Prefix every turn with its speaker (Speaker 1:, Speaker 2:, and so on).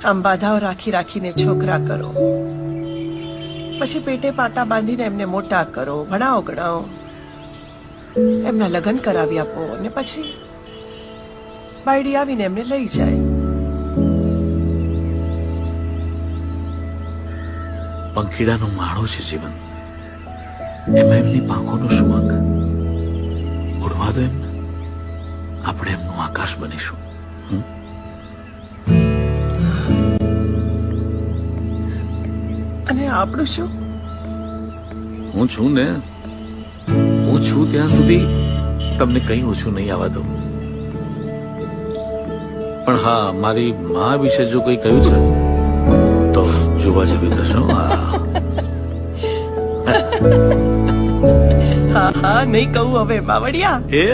Speaker 1: આમ બાધાઓ રાખી રાખીને છોકરા કરો, પછી પેટે પાટા બાંધીને એમને મોટા કરો, ભણાવો ગણાવો, એમના લગ્ન કરાવી આપો અને પછી બાયડી આવીને એમને લઈ જાય.
Speaker 2: પંખીડાનો માળો છે જીવન, એમાં એમની પાંખોનો શું વાંક? ઉડવા દો એમને, આપણે એમનું આકાશ બનીશું.
Speaker 1: અને આપણું શું?
Speaker 2: હું છું ને, હું છું ત્યાં સુધી તમને કઈ ઓછું નહીં આવવા દઉં. પણ હા, મારી મા વિશે જો કોઈ કહ્યું છે તો જોવા જેવી થશે.
Speaker 1: હા હા, નહીં કહું હવે બાવળિયા.
Speaker 2: એ